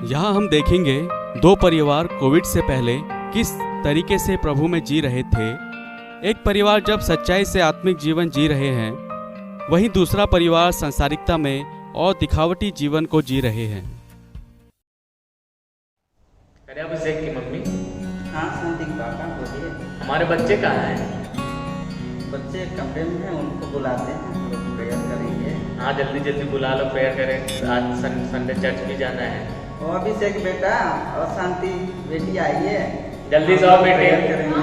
यहाँ हम देखेंगे दो परिवार कोविड से पहले किस तरीके से प्रभु में जी रहे थे। एक परिवार जब सच्चाई से आत्मिक जीवन जी रहे हैं, वहीं दूसरा परिवार सांसारिकता में और दिखावटी जीवन को जी रहे हैं। अरे अभिषेक की मम्मी। हाँ शांति पापा बोलिए। हमारे बच्चे कहाँ हैं? बच्चे कमरे में हैं, उनको बुलाते हैं, हम लोग प्रेयर करेंगे। हाँ जल्दी जल्दी बुला लो, प्रेयर करें। आज संडे चर्च भी जाना है। ओ अभिषेक बेटा और शांति बेटी आइए, जल्दी से आओ बेटे। प्रेयर करेंगे।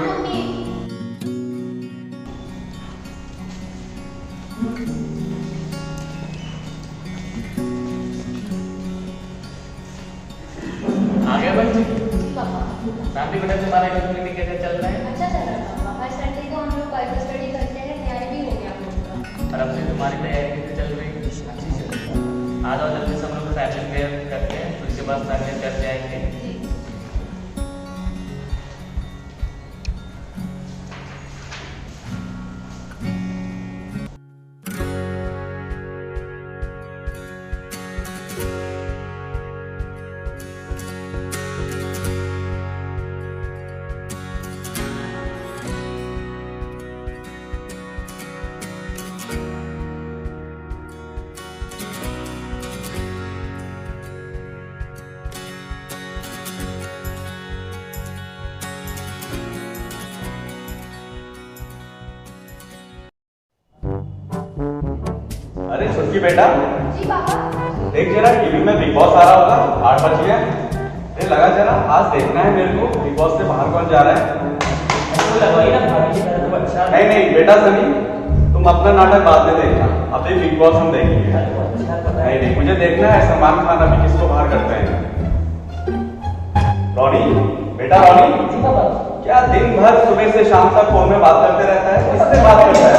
आ गया बच्चे? पापा शांति बेटा तुम्हारा कम्युनिटी कैसे चल रहा है? अच्छा चल रहा है पापा। हर संडे को हम लोग बाइबल स्टडी करते हैं, तैयारी भी हो गया हम लोग का। और अब से तुम्हारी तैयारी कैसे चल रही है? अच्छी चल रही है। आ जाओ जल्दी से हम लोग फैमिली प्रेयर करते हैं, उसके बाद संडे चर्च जाएंगे। अरे छुटकी बेटा, जी पापा। देख जरा टीवी में बिग बॉस आ रहा होगा, 8 बज गए। अरे लगा जरा आज देखना है मेरे को, बिग बॉस से बाहर कौन जा रहा है। नहीं नहीं बेटा सनी, तुम अपना नाटक बाद में देखना, अभी बिग बॉस हम देखेंगे। नहीं नहीं मुझे देखना है सलमान खान अभी किसको बाहर करते हैं। रॉनी बेटा, रॉनी क्या दिन भर सुबह से शाम तक फोन में बात करते रहता है, किससे बात करता है?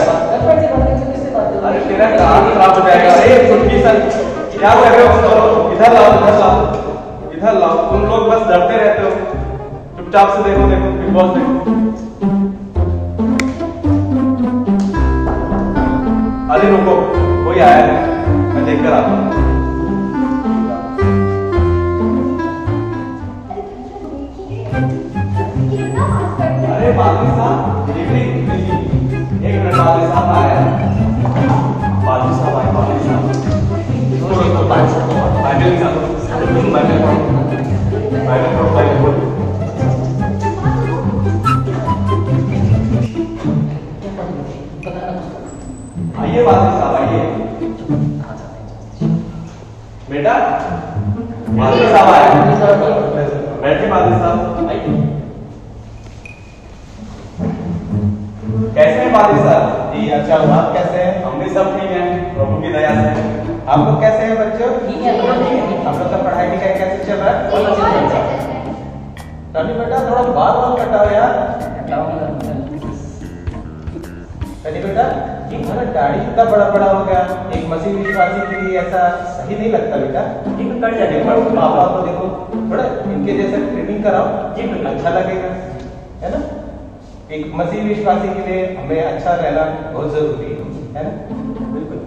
अरे तेरा कान खराब हो जाएगा। अरे छुटकी सर क्या कर रहे हो तुम लोग? इधर लाओ इधर लाओ इधर लाओ। तुम लोग बस डरते रहते हो, चुपचाप से देखो देखो बिग बॉस देखो। अरे रुको, कोई आया है, मैं देखकर आता हूँ। अरे बादली साहब, गुड इवनिंग। एक मिनट, बादली साहब आया है। बादली साहब आए, बादली साहब। बाइबल निकालो, बाइबल पढ़ो, बाइबल पढ़ो। आइए बादली साहब आइए। बेटा बादली साहब आए, बैठे बादली साहब। कैसे हैं बादली साहब? जी अच्छा हूँ, आप कैसे हैं? हम भी सब ठीक हैं प्रभु की दया से। आप लोग कैसे हैं बच्चों? ठीक है, आप लोग का पढ़ाई लिखाई कैसे चल रहा है? बहुत अच्छा चल रहा है। रवि बेटा थोड़ा बाल कटाओ यार। रवि बेटा तुम्हारा दाढ़ी इतना बड़ा बड़ा हो गया, एक मसीह विश्वासी के लिए ऐसा सही नहीं लगता बेटा। कर जाएंगे पापा को देखो, थोड़ा इनके जैसे ट्रिमिंग कराओ, जी बिल्कुल। अच्छा लगेगा, है ना। एक मसीह विश्वासी के लिए हमें अच्छा रहना बहुत जरूरी है ना। बिल्कुल।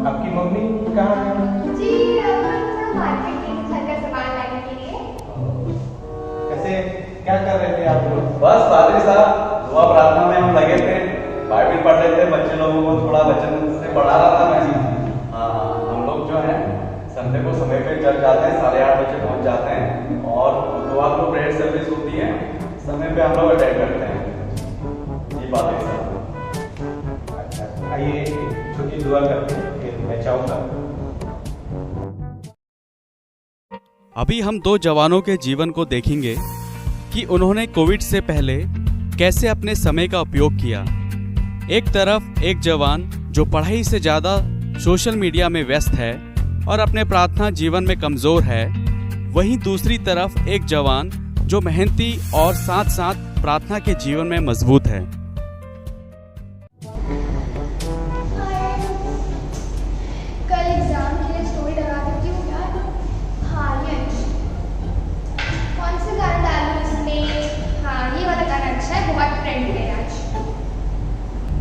आपकी मम्मी कहाँ है? जी थोड़ा मार्केट गई घर का सामान लाने के लिए। कैसे क्या कर रहे थे आप लोग? बस पादरी साहब दुआ प्रार्थना में हम लगे थे, बाइबल पढ़ रहे थे, बच्चे लोगों को थोड़ा वचन से पढ़ा रहा था मैं। हाँ हम लोग जो है संडे को समय पे चल जाते हैं, 8:30 बजे पहुंच जाते हैं और बुधवार को प्रेयर सर्विस होती है, समय पे हम लोग अटेंड करते हैं। ये बात है सर। अच्छा आइए छोटी दुआ करते हैं, फिर मैं चाहूँगा। अभी हम दो जवानों के जीवन को देखेंगे कि उन्होंने कोविड से पहले कैसे अपने समय का उपयोग किया। एक तरफ एक जवान जो पढ़ाई से ज़्यादा सोशल मीडिया में व्यस्त है और अपने प्रार्थना जीवन में कमज़ोर है, वहीं दूसरी तरफ एक जवान जो मेहनती और साथ साथ प्रार्थना के जीवन में मजबूत है। कल एग्जाम के लिए स्टोरी लगा देती हूँ यार। हाँ ये अच्छी। कौन सा गाना डालूं इसमें? हाँ ये वाला गाना अच्छा है, बहुत ट्रेंड है आज।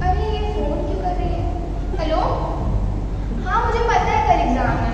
अरे ये फोन क्यों कर रही है? हेलो, हाँ मुझे पता है कल एग्जाम है।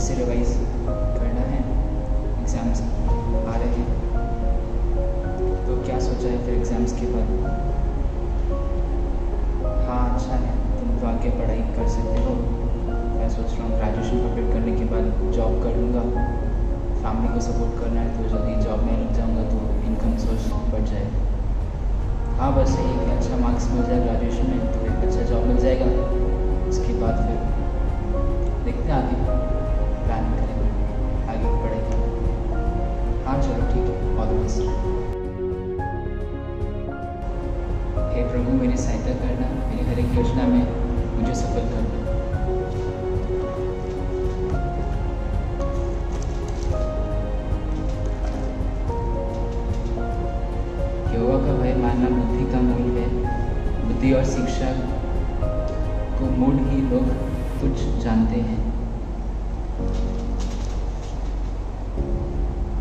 से रिवाइज करना है, एग्ज़ाम्स आ रहे हैं। तो क्या सोचा है फिर एग्ज़ाम्स के बाद? हाँ अच्छा है, तुम तो आगे पढ़ाई कर सकते हो। मैं सोच रहा हूँ ग्रेजुएशन कंप्लीट करने के बाद जॉब कर लूँगा। फैमिली को सपोर्ट करना है तो जल्दी जॉब में लग जाऊँगा तो इनकम सोर्स बढ़ जाएगा। हाँ बस यही कि अच्छा मार्क्स मिल जाए ग्रेजुएशन में तो एक अच्छा जॉब मिल जाएगा। उसके बाद फिर देखते हैं, आगे प्लान करेंगे आगे बढ़ेगा। हाँ चलो ठीक है, ऑल द बेस्ट। हे प्रभु मेरी सहायता करना, मेरी हर एक योजना में मुझे सफल करना। योगा का भय मानना बुद्धि का मूल है। बुद्धि और शिक्षा को मूल ही लोग तुच्छ जानते हैं।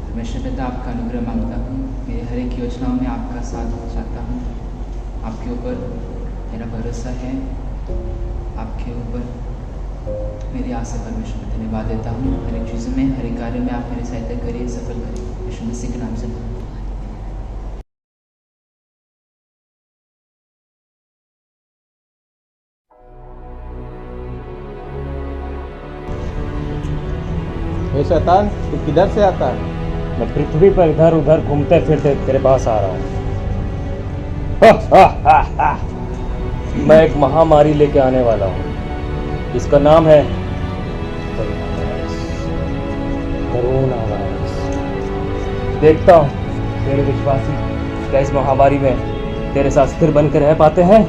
परमेश्वर पिता आपका अनुग्रह मांगता हूँ, मेरी हर एक योजनाओं में आपका साथ चाहता हूँ। आपके ऊपर मेरा भरोसा है, आपके ऊपर मेरी आशा। परमेश्वर में धन्यवाद देता हूँ। हर एक चीज़ में, हर एक कार्य में आप मेरी सहायता करिए, सफल करिए। यीशु मसीह के नाम से। ये शैतान तू किधर से आता है? मैं पृथ्वी पर इधर उधर घूमते फिरते तेरे पास आ रहा हूँ। मैं एक महामारी लेके आने वाला हूँ। इसका नाम है कोरोना वायरस। देखता हूँ तेरे विश्वासी क्या इस महामारी में तेरे साथ स्थिर बनकर रह पाते हैं।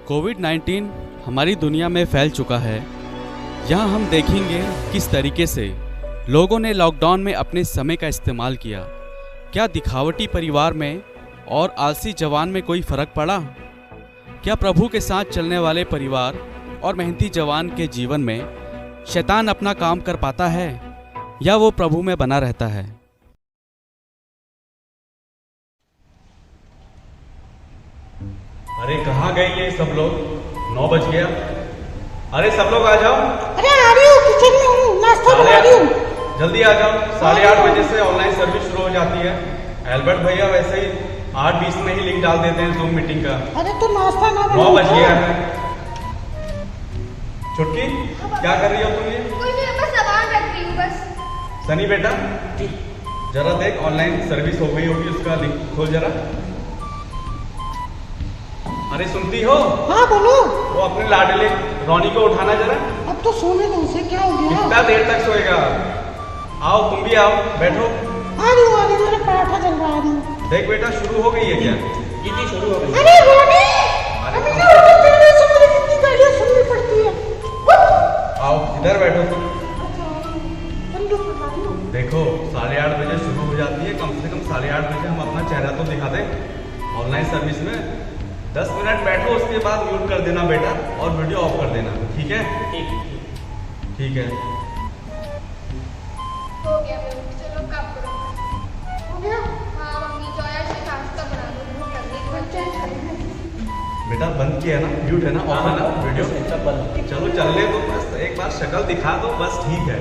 कोविड-19 हमारी दुनिया में फैल चुका है। यहाँ हम देखेंगे किस तरीके से लोगों ने लॉकडाउन में अपने समय का इस्तेमाल किया। क्या दिखावटी परिवार में और आलसी जवान में कोई फर्क पड़ा? क्या प्रभु के साथ चलने वाले परिवार और मेहनती जवान के जीवन में शैतान अपना काम कर पाता है या वो प्रभु में बना रहता है? अरे कहाँ गए ये सब लोग? 9 बज गया। अरे सब लोग आ जाओ। अरे आ रही हूँ, किचन में हूँ, नाश्ता बना रही हूँ। जल्दी आ जाओ, 8:30 बजे से ऑनलाइन सर्विस शुरू हो जाती है। एल्बर्ट भैया वैसे ही 8:20 में ही लिंक डाल देते हैं जूम मीटिंग का। अरे तो नाश्ता ना 9 बज गया है। छुटकी क्या कर रही हो तुम? ये कुछ नहीं, बस सामान रख रही हूँ बस। सनी बेटा जरा देख, ऑनलाइन सर्विस हो गई होगी, उसका लिंक खोल जरा। अरे सुनती हो? हाँ बोलो। वो अपने लाडले रोनी को उठाना जरा। अब तो सोने दो उसे, क्या हो गया? कितना देर तक सोएगा? आओ तुम भी आओ, बैठो। आ रही हूँ, मेरा पराठा चल रहा है। देख बेटा शुरू हो गई है क्या? जी शुरू हो गई। अरे रोनी, अभी ना उठो, तेरे से मुझे कितनी गालियाँ सुननी पड़ती है। आओ इधर बैठो तुम। बंदूक उठा रही हूँ। देखो 8:30 बजे शुरू हो जाती है, कम से कम 8:30 बजे हम अपना चेहरा तो दिखा दें ऑनलाइन सर्विस में। 10 मिनट बैठो, उसके बाद म्यूट कर देना बेटा और वीडियो ऑफ कर देना, ठीक है? ठीक है। हो गया मम्मी, चलो कब करो? हो गया? हाँ मम्मी, जोया से नाश्ता बना दो, भूख लग रही है। अच्छा, बेटा बंद किया है ना, म्यूट है ना, ऑफ है ना वीडियो? चलो चलने दो, बस एक बार शक्ल दिखा दो, बस ठीक है।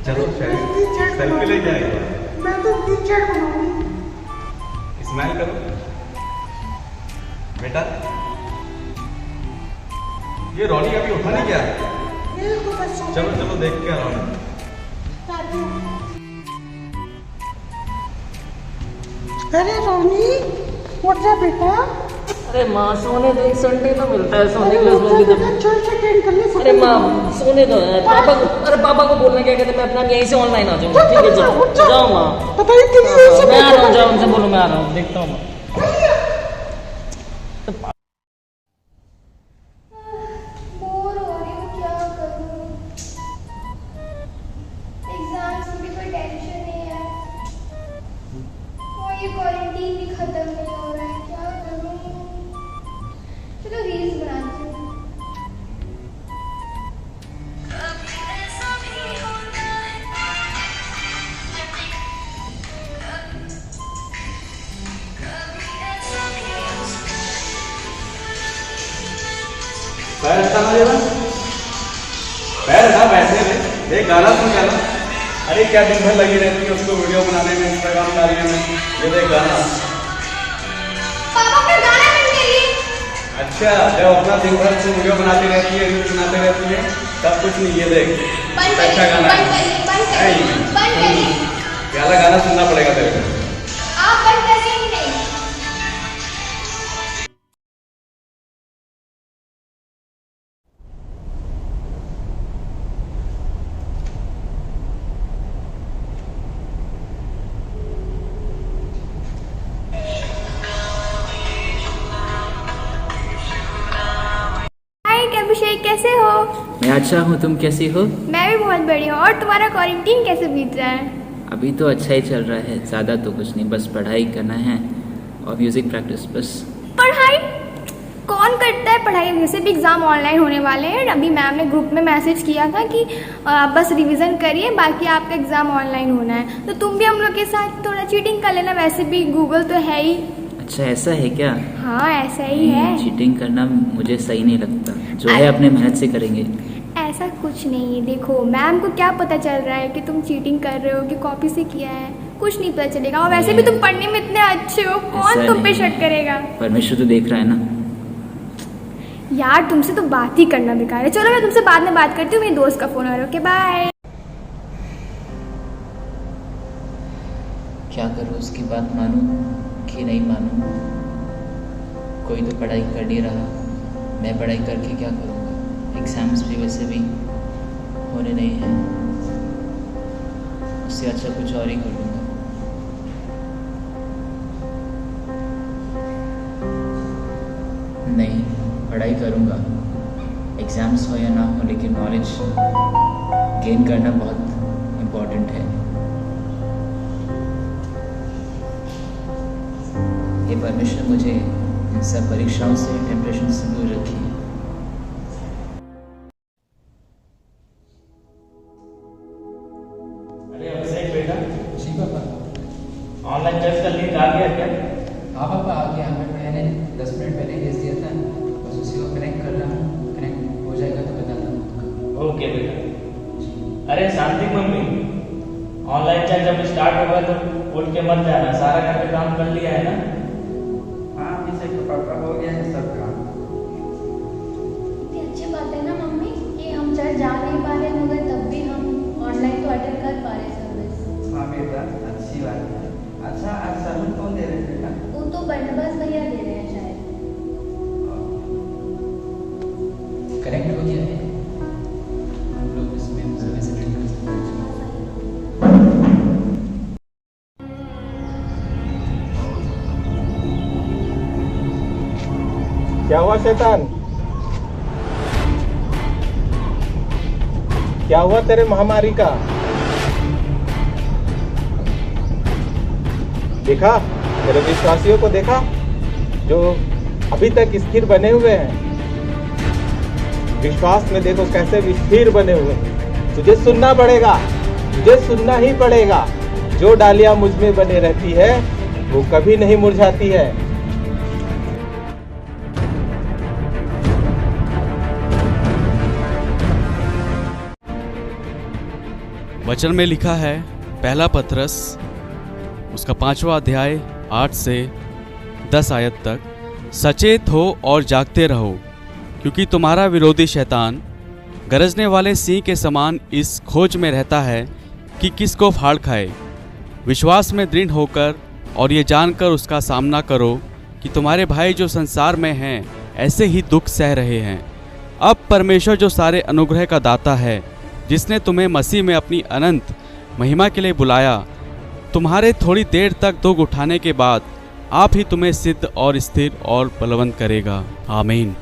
चलो सेल्फी लेके आएगा। मैं तो टीचर बनाऊंगी। स्माइल करो बेटा। ये रोनी अभी उठा नहीं क्या? चलो चलो देख के आ रोनी। अरे रोनी उठ जा बेटा। अरे माँ सोने दो, संडे तो मिलता है सोने के लिए। अरे माँ सोने दो यार, पापा को, अरे पापा को बोलना क्या कहते, मैं अपना यहीं से ऑनलाइन आ जाऊंगा। ठीक है जाओ जाओ माँ, मैं आ रहा हूँ, जाओ उनसे बोलो मैं आ रहा हूँ, देखता हूँ। बोर हो रही हूँ, क्या करूँ? एग्जाम्स की भी कोई टेंशन नहीं है और ये क्वारंटीन भी खत्म नहीं हो रहा है, क्या करूँ? चलो रील्स बनाती हूँ। पैसा ना देना, बैठ ना, बैठने में एक गाना सुन गाना। अरे क्या दिन भर लगी रहती है उसको वीडियो बनाने में, इंस्टाग्राम डालने में, ये देख गाना। पापा फिर गाना बंद करिए। अच्छा, जब अपना दिन भर तुम वीडियो बनाती रहती है, रील्स बनाते रहती है, तब कुछ नहीं, ये देख बंद अच्छा करिए, गाना बंद करिए, बंद करिए, बंद करिए। प्यारा गाना सुनना पड़ेगा तेरे को। आप बंद करिए ही नहीं। हाय अभिषेक, कैसे हो? मैं अच्छा हूँ, तुम कैसी हो? मैं भी बहुत बढ़िया हूँ। और तुम्हारा क्वारंटीन कैसे बीत रहा है? अभी तो अच्छा ही चल रहा है, ज़्यादा तो कुछ नहीं, बस पढ़ाई करना है और म्यूज़िक प्रैक्टिस बस। पढ़ाई कौन करता है पढ़ाई? वैसे भी एग्ज़ाम ऑनलाइन होने वाले हैं। अभी मैम ने ग्रुप में मैसेज किया था कि बस रिवीजन करिए, बाकी आपका एग्ज़ाम ऑनलाइन होना है। तो तुम भी हम लोग के साथ थोड़ा चीटिंग कर लेना, वैसे भी गूगल तो है ही। अच्छा ऐसा है क्या? हाँ ऐसा ही है। चीटिंग करना मुझे सही नहीं लगता, जो है अपने मेहनत से करेंगे। ऐसा कुछ नहीं है, देखो मैम को क्या पता चल रहा है कि तुम चीटिंग कर रहे हो कि कॉपी से किया है, कुछ नहीं पता चलेगा। और वैसे भी तुम पढ़ने में इतने अच्छे हो, कौन तुम पे शक करेगा? परमेश्वर तो देख रहा है ना। यार तुमसे तो बात ही करना बेकार है। चलो मैं तुमसे बाद में बात करती हूँ, मेरी दोस्त का फोन आ रहा है। Okay bye. क्या करूँ, उसकी बात मानूं कि नहीं मानूं? कोई तो पढ़ाई कर नहीं रहा, मैं पढ़ाई करके क्या करूँगा? एग्ज़ाम्स भी वैसे भी होने नहीं हैं, उससे अच्छा कुछ और ही कर लूँगा। नहीं, पढ़ाई करूँगा, एग्ज़ाम्स हो या ना हो, लेकिन नॉलेज गेन करना बहुत इम्पोर्टेंट है। ये परमेश्वर मुझे इन सब परीक्षाओं से, टेम्परेशन से दूर रखी है। अरे अभिषेक बेटा, जी पापा। ऑनलाइन टेस्ट का लिंक आ गया क्या? हाँ पापा आ गया, मैंने 10 मिनट पहले भेज दिया था, बस उसी को कनेक्ट कर रहा हूँ। कनेक्ट हो जाएगा तो बता दूँ। ओके बेटा। अरे शांति मम्मी, ऑनलाइन टेस्ट जब स्टार्ट होगा तो उठ के मत जाना, सारा घर पे काम कर लिया है ना? हाँ अभिषेक तो पापा हो गया है सब काम। इतनी अच्छी बात है ना मम्मी कि हम चर्च जा नहीं पा रहे मगर तब भी हम ऑनलाइन तो अटेंड कर पा रहे सर्विस। हाँ बेटा अच्छी बात है। अच्छा आज सर्विस कौन दे रहे हैं बेटा? वो तो बंदोबस्त भैया दे रहे हैं शायद। कनेक्ट हो गया है, हम लोग इसमें सर्विस अटेंड कर सकते हैं। क्या हुआ शैतान? क्या हुआ तेरे महामारी का? देखा तेरे विश्वासियों को, देखा जो अभी तक स्थिर बने हुए हैं, विश्वास में देखो कैसे स्थिर बने हुए हैं। तुझे सुनना पड़ेगा, तुझे सुनना ही पड़ेगा। जो डालियां मुझ में बने रहती है वो कभी नहीं मुरझाती है। वचन में लिखा है, पहला पतरस उसका 5वां अध्याय 8 से 10 आयत तक, सचेत हो और जागते रहो, क्योंकि तुम्हारा विरोधी शैतान गरजने वाले सिंह के समान इस खोज में रहता है कि किसको फाड़ खाए। विश्वास में दृढ़ होकर और ये जानकर उसका सामना करो कि तुम्हारे भाई जो संसार में हैं ऐसे ही दुख सह रहे हैं। अब परमेश्वर जो सारे अनुग्रह का दाता है, जिसने तुम्हें मसीह में अपनी अनंत महिमा के लिए बुलाया, तुम्हारे थोड़ी देर तक दुख उठाने के बाद आप ही तुम्हें सिद्ध और स्थिर और बलवंत करेगा। आमीन।